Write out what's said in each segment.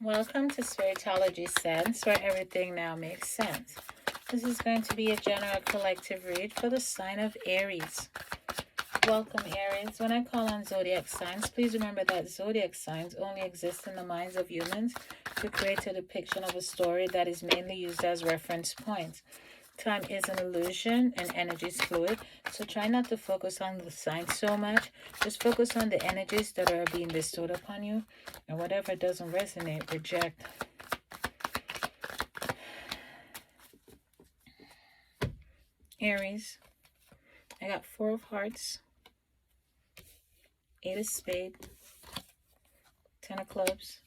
Welcome to Spiritology Sense, where everything now makes sense. This is going to be a general collective read for the sign of Aries. Welcome, Aries. When I call on zodiac signs, please remember that zodiac signs only exist in the minds of humans to create a depiction of a story that is mainly used as reference points. Time is an illusion and energy is fluid, so try not to focus on the signs so much. Just focus on the energies that are being bestowed upon you, and whatever doesn't resonate, reject. Aries, I got 4 of hearts, 8 of spades, 10 of clubs.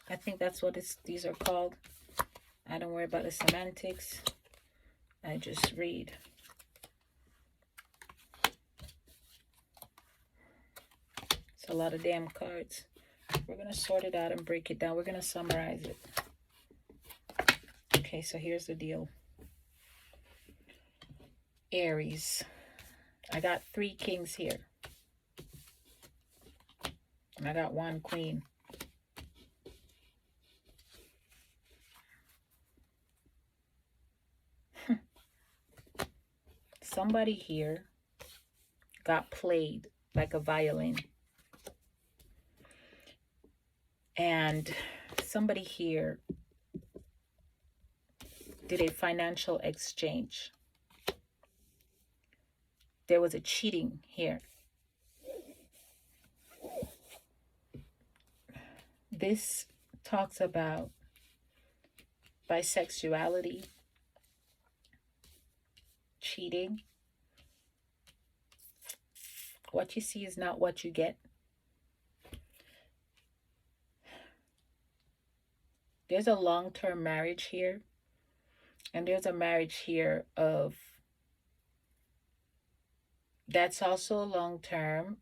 I think that's what these are called. I don't worry about the semantics. I just read. It's a lot of damn cards. We're going to sort it out and break it down. We're going to summarize it. Okay, so here's the deal. Aries. I got 3 kings here. And I got 1 queen. Somebody here got played like a violin. And somebody here did a financial exchange. There was a cheating here. This talks about bisexuality, cheating. What you see is not what you get. There's a long-term marriage here. And there's a marriage here of that's also long-term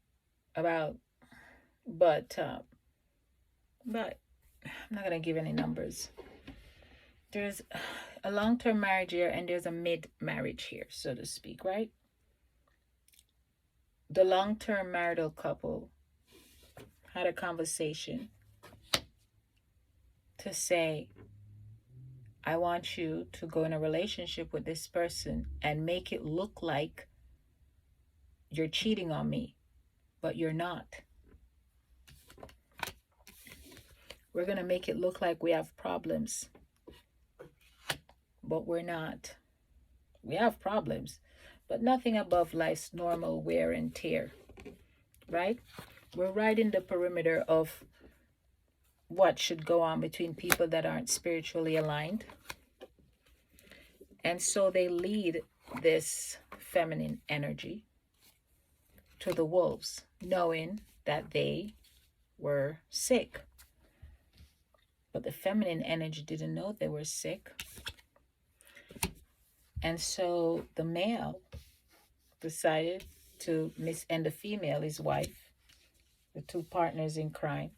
but I'm not going to give any numbers. There's a long-term marriage here and there's a mid-marriage here, so to speak, right? The long-term marital couple had a conversation to say, I want you to go in a relationship with this person and make it look like you're cheating on me, but you're not. We're going to make it look like we have problems, but we're not. We have problems, but nothing above life's normal wear and tear, right? We're right in the perimeter of what should go on between people that aren't spiritually aligned. And so they lead this feminine energy to the wolves, knowing that they were sick. But the feminine energy didn't know they were sick. And so the male decided to and the female, his wife, the 2 partners in crime.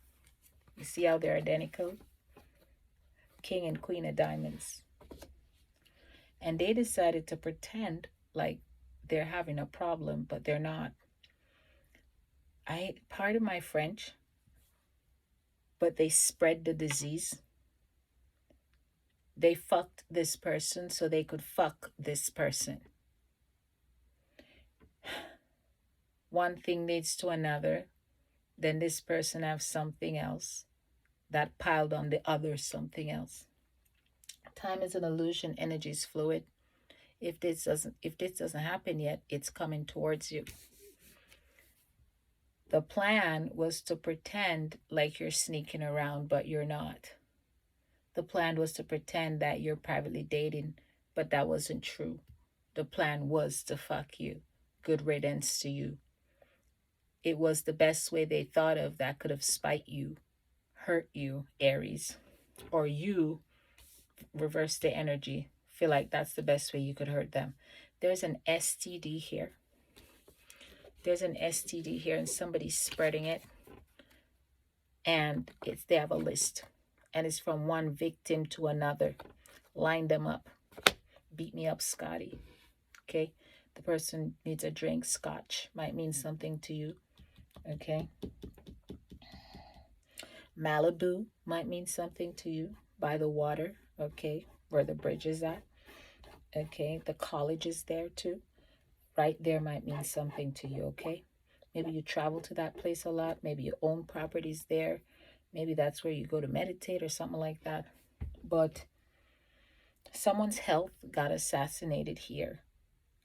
You see how they're identical? King and Queen of Diamonds. And they decided to pretend like they're having a problem, but they're not. Pardon my French, but they spread the disease. They fucked this person so they could fuck this person. One thing leads to another. Then this person has something else that piled on the other something else. Time is an illusion. Energy is fluid. If this doesn't happen yet, it's coming towards you. The plan was to pretend like you're sneaking around, but you're not. The plan was to pretend that you're privately dating, but that wasn't true. The plan was to fuck you. Good riddance to you. It was the best way they thought of that could have spite you, hurt you, Aries. Or you reverse the energy. Feel like that's the best way you could hurt them. There's an STD here. There's an STD here and somebody's spreading it. And they have a list. And it's from one victim to another. Line them up. Beat me up, Scotty. Okay? The person needs a drink. Scotch might mean something to you. Okay? Malibu might mean something to you, by the water, okay, where the bridge is at. Okay, the college is there too. Right there might mean something to you, okay? Maybe you travel to that place a lot. Maybe you own properties there. Maybe that's where you go to meditate or something like that. But someone's health got assassinated here.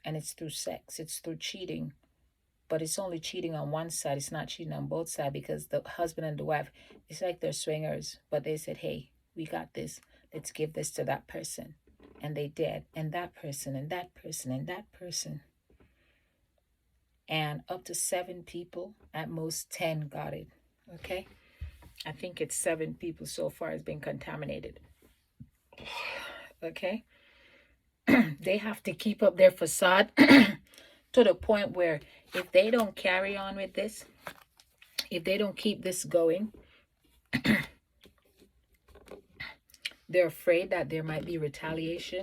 And it's through sex. It's through cheating. But it's only cheating on one side. It's not cheating on both sides, because the husband and the wife, it's like they're swingers. But they said, hey, we got this. Let's give this to that person. And they did. And that person, and that person, and that person. And up to 7 people, at most 10 got it. Okay? I think it's 7 people so far has been contaminated. Okay? They have to keep up their facade to the point where if they don't carry on with this, if they don't keep this going, they're afraid that there might be retaliation.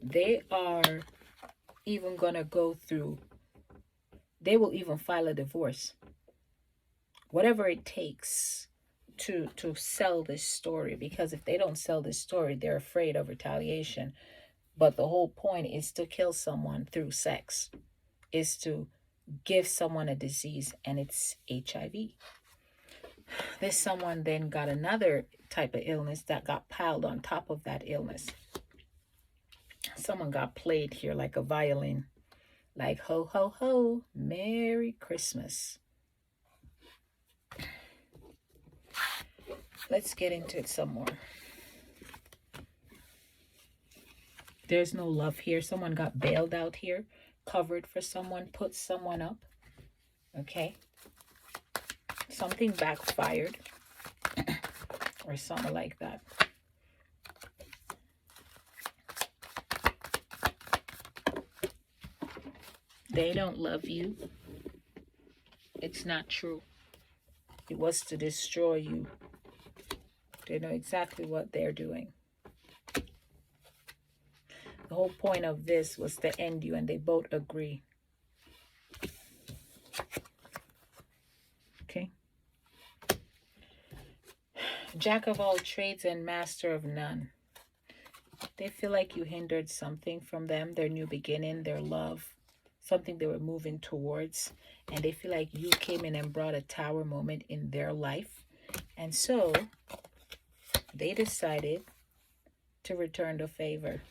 They are even going to go through, they will even file a divorce. Whatever it takes to sell this story, because if they don't sell this story, they're afraid of retaliation. But the whole point is to kill someone through sex, is to give someone a disease, and it's HIV. This someone then got another type of illness that got piled on top of that illness. Someone got played here like a violin, like ho, ho, ho, Merry Christmas. Let's get into it some more. There's no love here. Someone got bailed out here, covered for someone, put someone up. Okay? Something backfired or something like that. They don't love you. It's not true. It was to destroy you. They know exactly what they're doing. The whole point of this was to end you, and they both agree. Okay. Jack of all trades and master of none. They feel like you hindered something from them, their new beginning, their love, something they were moving towards. And they feel like you came in and brought a tower moment in their life. And so they decided to return the favor.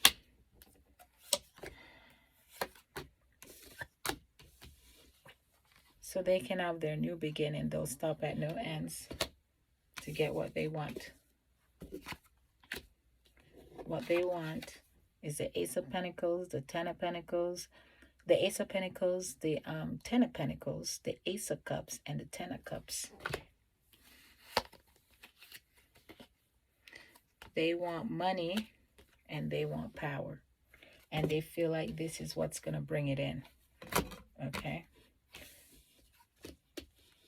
So they can have their new beginning. They'll stop at no ends to get what they want. What they want is the Ace of Pentacles, the Ten of Pentacles, the Ace of Pentacles, the Ten of Pentacles, the Ace of Cups, and the Ten of Cups. They want money and they want power. And they feel like this is what's going to bring it in. Okay?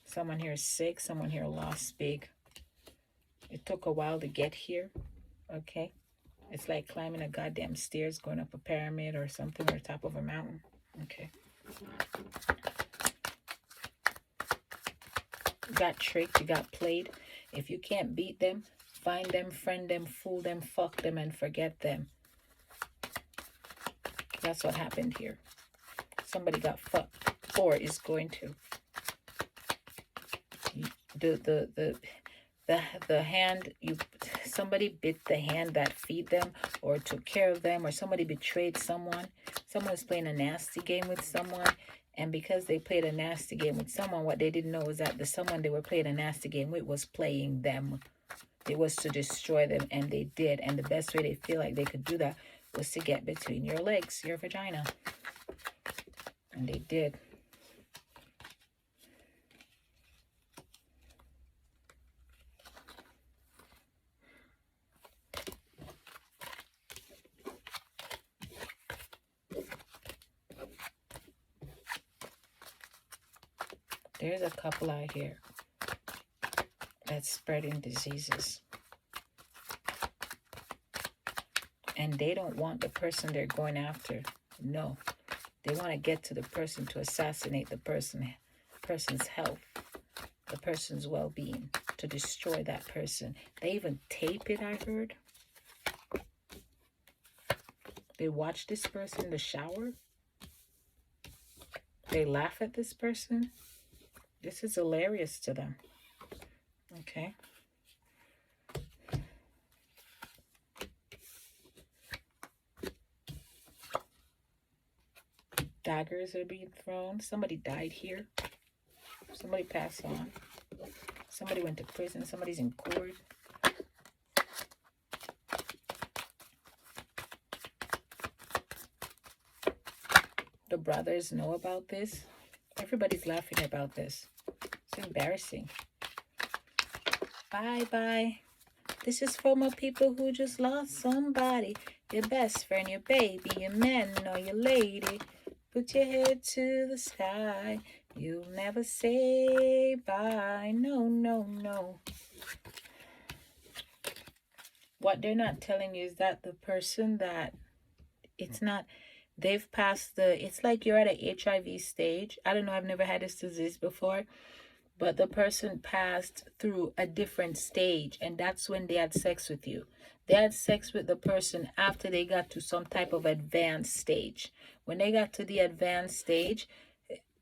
Someone here is sick. Someone here lost big. It took a while to get here. Okay? It's like climbing a goddamn stairs, going up a pyramid or something, or top of a mountain. Okay? You got tricked. You got played. If you can't beat them, find them, friend them, fool them, fuck them, and forget them. That's what happened here. Somebody got fucked, or is going to. The hand, somebody bit the hand that feed them or took care of them, or somebody betrayed someone. Someone was playing a nasty game with someone, and because they played a nasty game with someone, what they didn't know was that the someone they were playing a nasty game with was playing them. It was to destroy them, and they did. And the best way they feel like they could do that was to get between your legs, your vagina. And they did. There's a couple out here that's spreading diseases. And they don't want the person they're going after. No. They want to get to the person to assassinate the person's health, the person's well-being. to destroy that person. They even tape it, I heard. They watch this person in the shower. They laugh at this person. This is hilarious to them. Okay. Daggers are being thrown. Somebody died here. Somebody passed on. Somebody went to prison. Somebody's in court. The brothers know about this. Everybody's laughing about this. It's embarrassing. Bye-bye. This is for my people who just lost somebody. Your best friend, your baby, your man, or your lady. Put your head to the sky. You'll never say bye. No, no, no. What they're not telling you is that the person that it's not, they've passed the, it's like you're at an HIV stage. I don't know, I've never had this disease before, but the person passed through a different stage, and that's when they had sex with you. They had sex with the person after they got to some type of advanced stage. When they got to the advanced stage,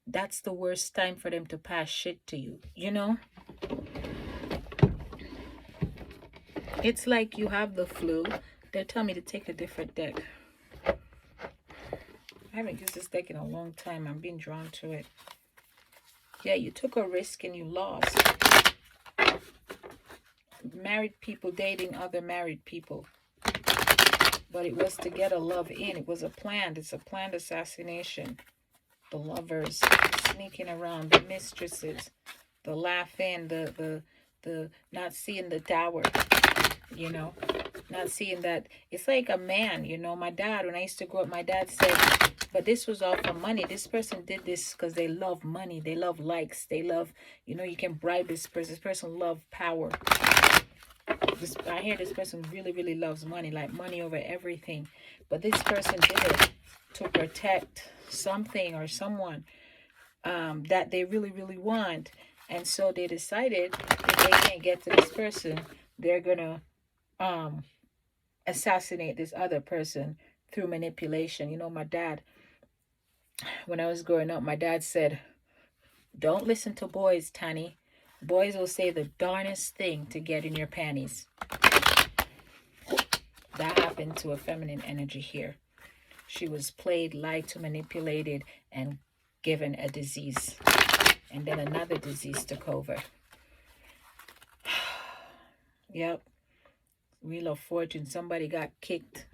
that's the worst time for them to pass shit to you, you know? It's like you have the flu. They're telling me to take a different deck. I haven't used this deck in a long time. I'm being drawn to it. Yeah, you took a risk and you lost. Married people dating other married people. But it was to get a love in. It was a planned. It's a planned assassination. The lovers sneaking around, the mistresses, the laughing, the not seeing the tower, you know, not seeing that. It's like a man, you know. My dad, when I used to grow up, my dad said, but this was all for money. This person did this because they love money. They love likes. They love, you know, you can bribe this person. This person loves power. I hear this person really, really loves money, like money over everything. But this person did it to protect something or someone that they really, really want. And so they decided if they can't get to this person, they're going to assassinate this other person through manipulation. You know, my dad, when I was growing up, my dad said, don't listen to boys, Tani. Boys will say the darnest thing to get in your panties. That happened to a feminine energy here. She was played, lied to, manipulated, and given a disease. And then another disease took over. Yep. Wheel of Fortune. Somebody got kicked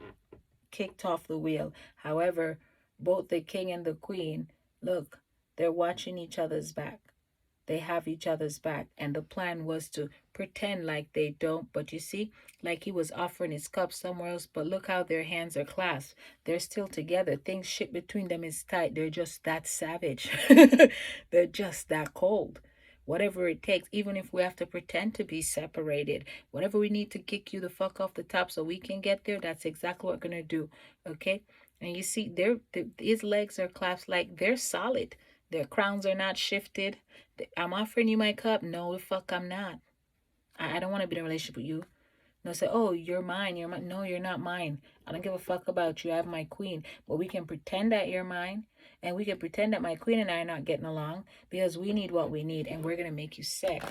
off the wheel. However, both the king and the queen, look, they're watching each other's back. They have each other's back. And the plan was to pretend like they don't. But you see, like he was offering his cup somewhere else. But look how their hands are clasped. They're still together. Things shit between them is tight. They're just that savage. They're just that cold. Whatever it takes, even if we have to pretend to be separated, whatever we need to kick you the fuck off the top so we can get there, that's exactly what we're going to do. Okay? And you see, his legs are clasped like they're solid. Their crowns are not shifted. I'm offering you my cup. No, the fuck I'm not. I don't want to be in a relationship with you. No, say, oh, you're mine. You're mine. No, you're not mine. I don't give a fuck about you. I have my queen. But we can pretend that you're mine. And we can pretend that my queen and I are not getting along. Because we need what we need. And we're going to make you sick.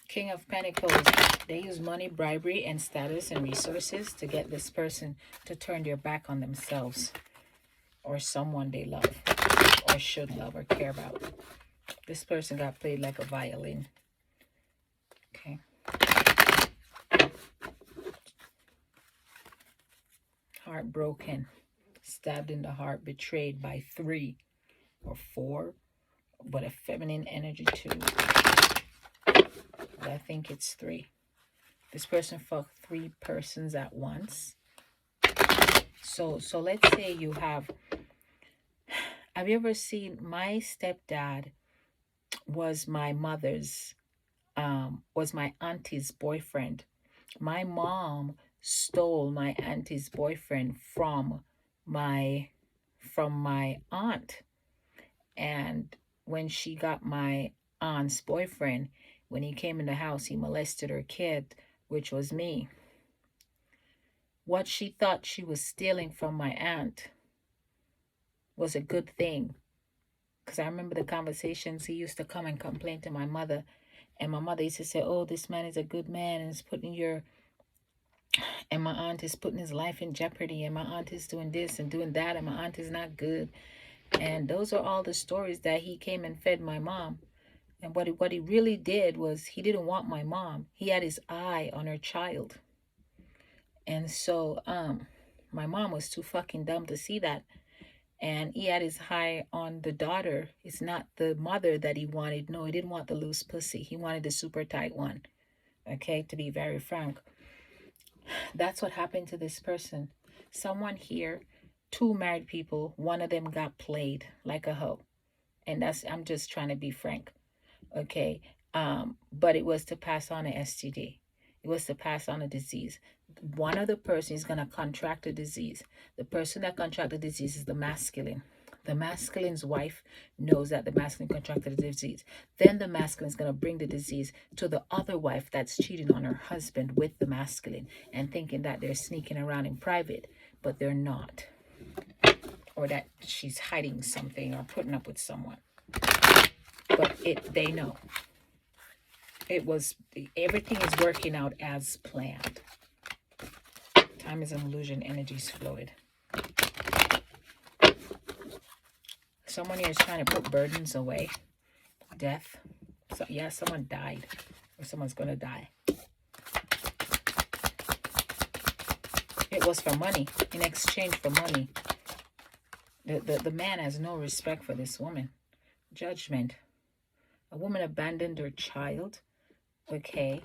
King of Pentacles. They use money, bribery, and status and resources to get this person to turn their back on themselves. Or someone they love. Or should love or care about. This person got played like a violin. Okay. Heartbroken. Stabbed in the heart. Betrayed by 3 or 4. But a feminine energy too. But I think it's 3. This person fucked 3 persons at once. So let's say you have you ever seen, my stepdad was my mother's, was my auntie's boyfriend. My mom stole my auntie's boyfriend from my aunt. And when she got my aunt's boyfriend, when he came in the house, he molested her kid, which was me. What she thought she was stealing from my aunt was a good thing. Because I remember the conversations he used to come and complain to my mother. And my mother used to say, oh, this man is a good man and is putting your, and my aunt is putting his life in jeopardy. And my aunt is doing this and doing that. And my aunt is not good. And those are all the stories that he came and fed my mom. And what he really did was he didn't want my mom. He had his eye on her child. And so my mom was too fucking dumb to see that. And he had his eye on the daughter. It's not the mother that he wanted. No, he didn't want the loose pussy. He wanted the super tight one. Okay, to be very frank. That's what happened to this person. Someone here, two married people, one of them got played like a hoe. And I'm just trying to be frank. Okay. But it was to pass on an STD. It was to pass on a disease. One other person is going to contract the disease. The person that contracted the disease is the masculine. The masculine's wife knows that the masculine contracted the disease. Then the masculine is going to bring the disease to the other wife that's cheating on her husband with the masculine and thinking that they're sneaking around in private, but they're not. Or that she's hiding something or putting up with someone. But they know. Everything is working out as planned. Time is an illusion, energy is fluid. Someone here is trying to put burdens away. Death. So, yeah, someone died. Or someone's going to die. It was for money. In exchange for money. The man has no respect for this woman. Judgment. A woman abandoned her child. Okay.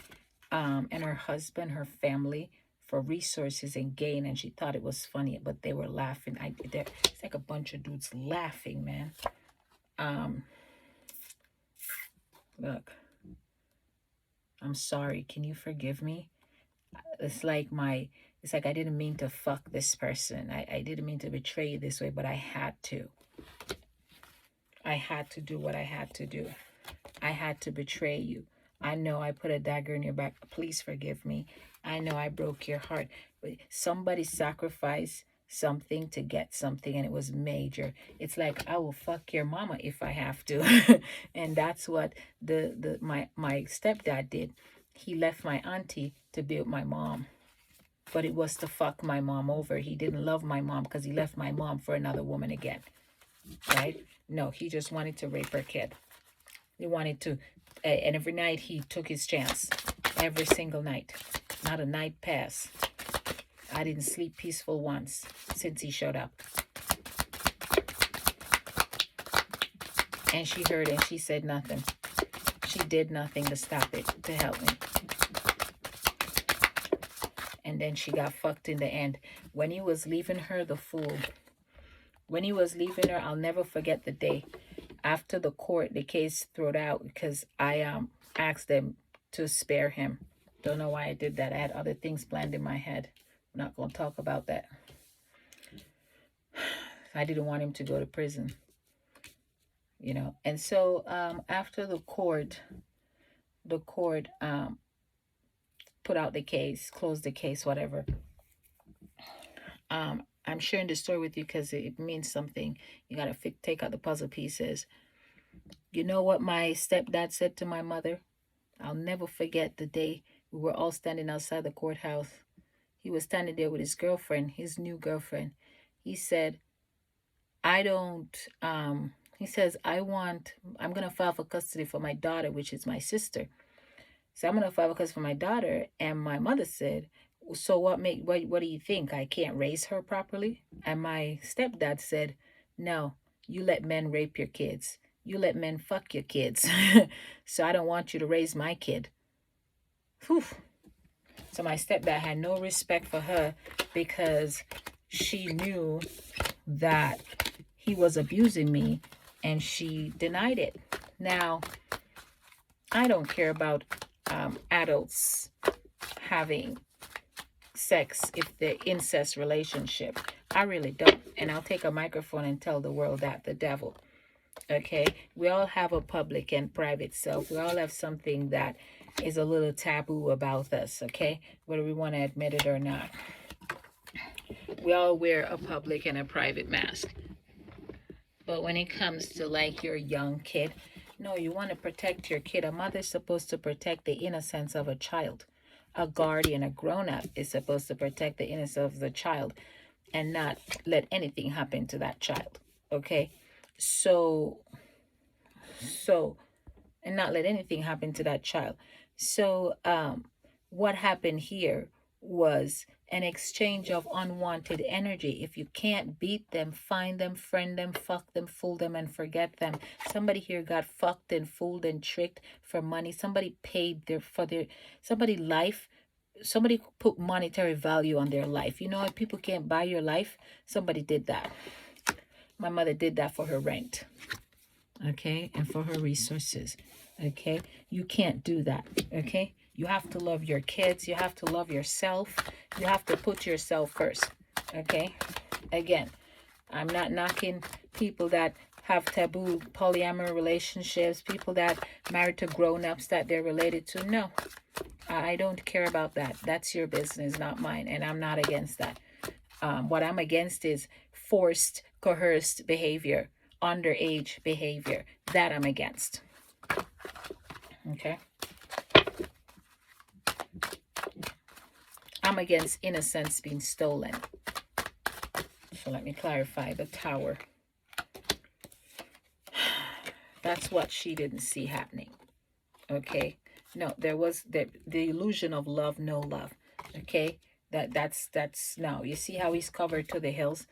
And her husband, her family, for resources and gain, and she thought it was funny, but they were laughing. It's like a bunch of dudes laughing, man. Look, I'm sorry. Can you forgive me? It's like I didn't mean to fuck this person. I didn't mean to betray you this way, but I had to. I had to do what I had to do. I had to betray you. I know I put a dagger in your back. Please forgive me. I know I broke your heart. But somebody sacrificed something to get something, and it was major. It's like, I will fuck your mama if I have to. And that's what my stepdad did. He left my auntie to be with my mom. But it was to fuck my mom over. He didn't love my mom because he left my mom for another woman again. Right? No, he just wanted to rape her kid. He wanted to, and every night he took his chance. Every single night. Not a night passed. I didn't sleep peaceful once since he showed up. And she heard and she said nothing. She did nothing to stop it, to help me. And then she got fucked in the end. When he was leaving her, the fool. When he was leaving her, I'll never forget the day. After the court, the case thrown out because I asked them to spare him. Don't know why I did that. I had other things planned in my head. I'm not going to talk about that. I didn't want him to go to prison. You know. And so after the court put out the case, closed the case, whatever. I'm sharing the story with you because it means something. You got to take out the puzzle pieces. You know what my stepdad said to my mother? I'll never forget the day we were all standing outside the courthouse. He was standing there with his girlfriend, his new girlfriend. He said, I'm going to file for custody for my daughter, which is my sister. So I'm going to file for custody for my daughter. And my mother said, so what do you think? I can't raise her properly? And my stepdad said, no, you let men rape your kids. You let men fuck your kids. So I don't want you to raise my kid. Whew. So my stepdad had no respect for her because she knew that he was abusing me and she denied it. Now, I don't care about adults having sex if they're incest relationship. I really don't. And I'll take a microphone and tell the world that the devil. Okay, we all have a public and private self. We all have something that is a little taboo about us. Okay, whether we want to admit it or not, we all wear a public and a private mask. But when it comes to like your young kid, no, you want to protect your kid. A mother's supposed to protect the innocence of a child. A guardian, a grown up, is supposed to protect the innocence of the child and not let anything happen to that child. Okay, so so and not let anything happen to that child. So, what happened here was an exchange of unwanted energy. If you can't beat them, find them, friend them, fuck them, fool them, and forget them. Somebody here got fucked and fooled and tricked for money. Somebody paid somebody life. Somebody put monetary value on their life. You know, if people can't buy your life, somebody did that. My mother did that for her rent, okay, and for her resources. Okay, you can't do that. Okay, you have to love your kids, you have to love yourself, you have to put yourself first. Okay, again, I'm not knocking people that have taboo polyamorous relationships, people that married to grown-ups that they're related to. No, I don't care about that. That's your business, not mine, and I'm not against that. What I'm against is forced, coerced behavior, underage behavior. That I'm against. Okay? I'm against innocence being stolen. So let me clarify the tower. That's what she didn't see happening. Okay? No, there was the illusion of love, no love. Okay? That's no. You see how he's covered to the hills?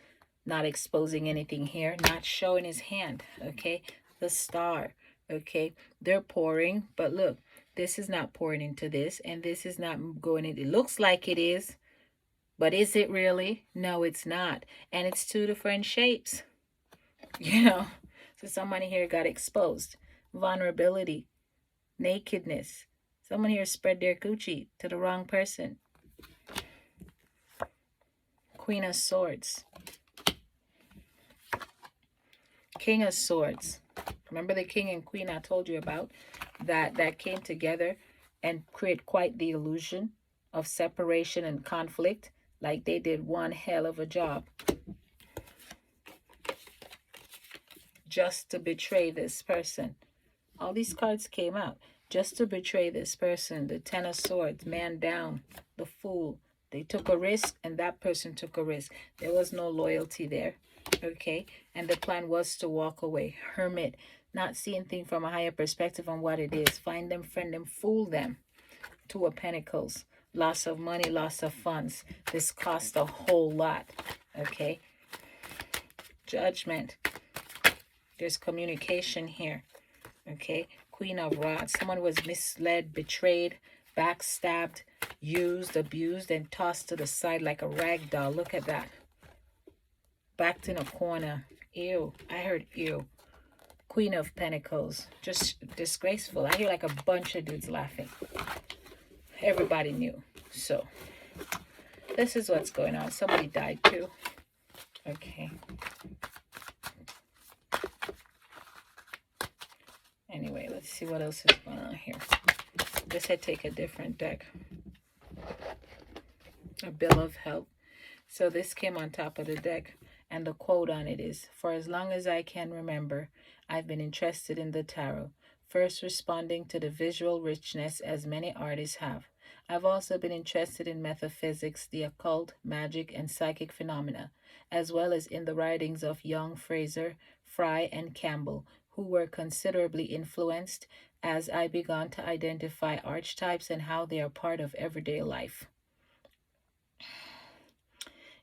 Not exposing anything here, not showing his hand. Okay? The star. Okay? They're pouring, but look, this is not pouring into this, and this is not going in. It looks like it is, but is it really? No, it's not. And it's two different shapes. You know? So somebody here got exposed. Vulnerability, nakedness. Someone here spread their coochie to the wrong person. Queen of Swords. King of Swords. Remember the king and queen I told you about? That came together and create quite the illusion of separation and conflict. Like they did one hell of a job just to betray this person. All these cards came out just to betray this person. The Ten of Swords, man down, the Fool. They took a risk and that person took a risk. There was no loyalty there. Okay, and the plan was to walk away. Hermit, not seeing things from a higher perspective on what it is. Find them, friend them, fool them. Two of Pentacles, loss of money, loss of funds. This cost a whole lot. Okay, Judgment. There's communication here. Okay, Queen of Rods. Someone was misled, betrayed, backstabbed, used, abused, and tossed to the side like a rag doll. Look at that. Backed in a corner. Ew. I heard ew. Queen of Pentacles. Just disgraceful. I hear like a bunch of dudes laughing. Everybody knew. So, this is what's going on. Somebody died too. Okay. Anyway, let's see what else is going on here. Guess I take a different deck. A Bill of Health. So this came on top of the deck. And the quote on it is, "For as long as I can remember, I've been interested in the tarot, first responding to the visual richness as many artists have. I've also been interested in metaphysics, the occult, magic, and psychic phenomena, as well as in the writings of Young, Fraser, Fry, and Campbell, who were considerably influenced as I began to identify archetypes and how they are part of everyday life."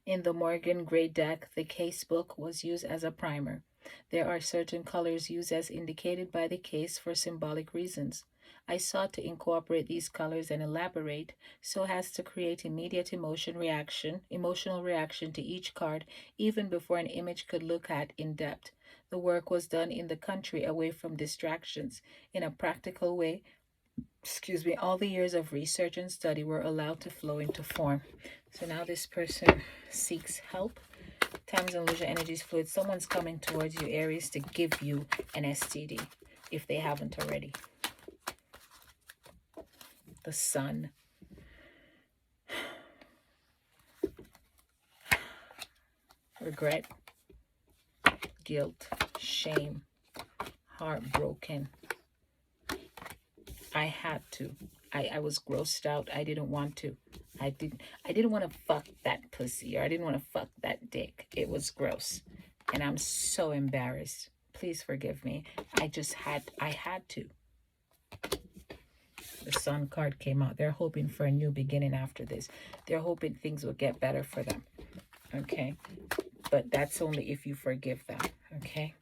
In the Morgan Gray deck, the case book was used as a primer. There are certain colors used as indicated by the case for symbolic reasons. I sought to incorporate these colors and elaborate so as to create immediate emotional reaction to each card, even before an image could look at in depth. The work was done in the country away from distractions. In a practical way, all the years of research and study were allowed to flow into form. So now this person seeks help. Times and illusion, energies fluid. Someone's coming towards you, Aries, to give you an STD if they haven't already. The Sun. Regret, guilt, shame, heartbroken. I had to. I was grossed out. I didn't want to. I didn't want to fuck that pussy, or I didn't want to fuck that dick. It was gross. And I'm so embarrassed. Please forgive me. I had to. The Sun card came out. They're hoping for a new beginning after this. They're hoping things will get better for them. Okay? But that's only if you forgive them. Okay?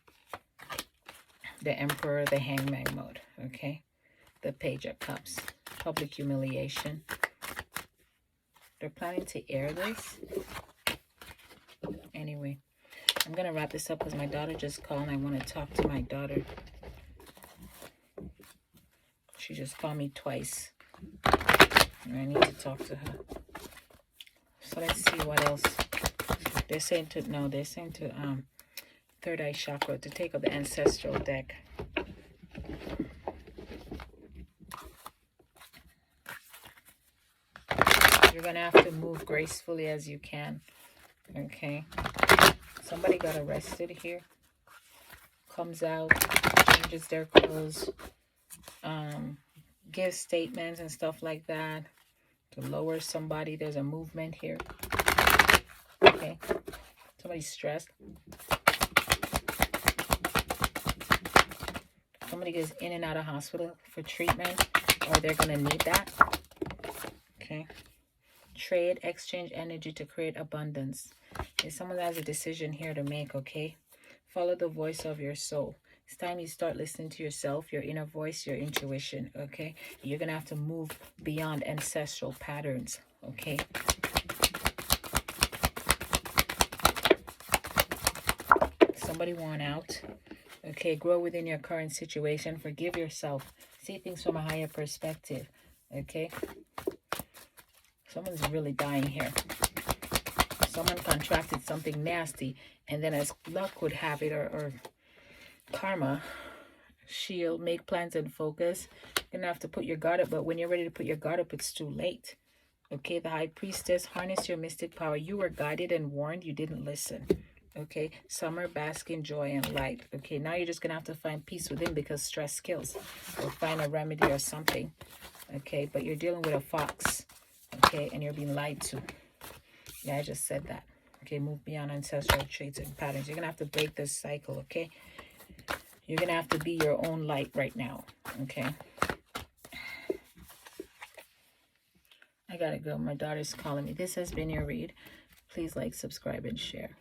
The Emperor, the Hangman mode. Okay? The Page of Cups. Public humiliation. They're planning to air this. Anyway, I'm going to wrap this up because my daughter just called and I want to talk to my daughter. She just called me twice. And I need to talk to her. So let's see what else. They're saying to, no, they're saying to third eye chakra to take up the ancestral deck. You're going to have to move gracefully as you can. Okay. Somebody got arrested here. Comes out, changes their clothes, gives statements and stuff like that to lower somebody. There's a movement here. Okay. Somebody's stressed. Somebody gets in and out of hospital for treatment, or they're going to need that. Okay. Trade, exchange energy to create abundance. There's someone that has a decision here to make, okay? Follow the voice of your soul. It's time you start listening to yourself, your inner voice, your intuition, okay? You're going to have to move beyond ancestral patterns, okay? Somebody want out, okay? Grow within your current situation. Forgive yourself. See things from a higher perspective, okay? Someone's really dying here. Someone contracted something nasty, and then as luck would have it, or karma, she'll make plans and focus. You're gonna have to put your guard up, but when you're ready to put your guard up, it's too late. Okay, the High Priestess, harness your mystic power. You were guided and warned, you didn't listen. Okay, summer, bask in joy and light. Okay, now you're just gonna have to find peace within because stress kills. Or find a remedy or something. Okay, but you're dealing with a fox. Okay, and you're being lied to. Yeah, I just said that. Okay, move beyond ancestral traits and patterns. You're going to have to break this cycle, okay? You're going to have to be your own light right now, okay? I got to go. My daughter's calling me. This has been your read. Please like, subscribe, and share.